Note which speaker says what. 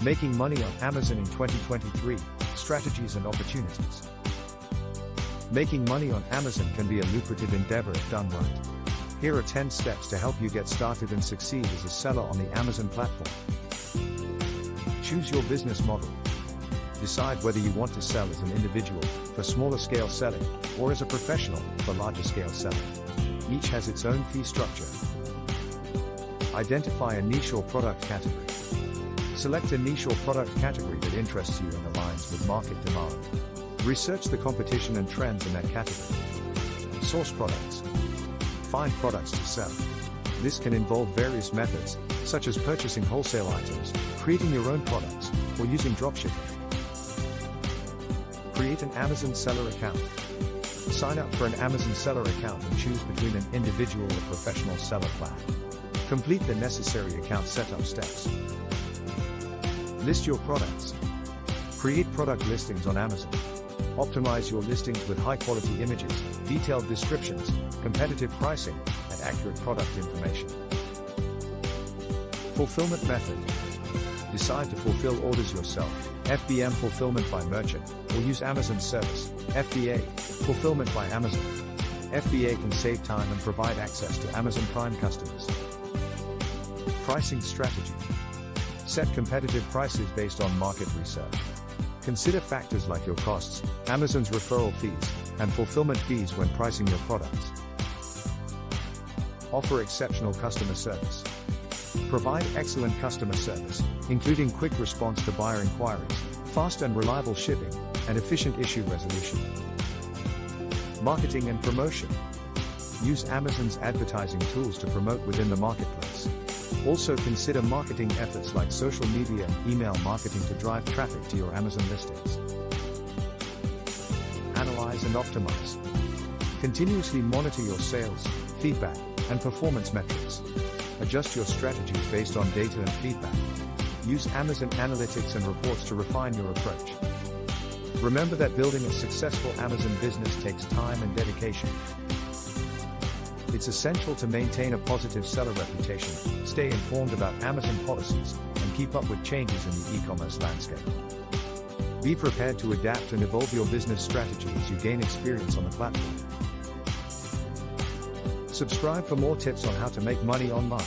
Speaker 1: Making money on Amazon in 2023, strategies and opportunities. Making money on Amazon can be a lucrative endeavor if done right. Here are 10 steps to help you get started and succeed as a seller on the Amazon platform. Choose your business model. Decide whether you want to sell as an individual, for smaller scale selling, or as a professional, for larger scale selling. Each has its own fee structure. Identify a niche or product category. Select a niche or product category that interests you and aligns with market demand. Research the competition and trends in that category. Source products. Find products to sell. This can involve various methods, such as purchasing wholesale items, creating your own products, or using dropshipping. Create an Amazon seller account. Sign up for an Amazon seller account and choose between an individual or professional seller plan. Complete the necessary account setup steps. List your products. Create product listings on Amazon. Optimize your listings with high-quality images, detailed descriptions, competitive pricing, and accurate product information. Fulfillment method. Decide to fulfill orders yourself, FBM fulfillment by merchant, or use Amazon service, FBA, fulfillment by Amazon. FBA can save time and provide access to Amazon Prime customers. Pricing strategy. Set competitive prices based on market research. Consider factors like your costs, Amazon's referral fees, and fulfillment fees when pricing your products. Offer exceptional customer service. Provide excellent customer service, including quick response to buyer inquiries, fast and reliable shipping, and efficient issue resolution. Marketing and promotion. Use Amazon's advertising tools to promote within the marketplace. Also consider marketing efforts like social media and email marketing to drive traffic to your Amazon listings. Analyze and optimize. Continuously monitor your sales, feedback, and performance metrics. Adjust your strategies based on data and feedback. Use Amazon Analytics and reports to refine your approach. Remember that building a successful Amazon business takes time and dedication. It's essential to maintain a positive seller reputation, stay informed about Amazon policies, and keep up with changes in the e-commerce landscape. Be prepared to adapt and evolve your business strategy as you gain experience on the platform. Subscribe for more tips on how to make money online.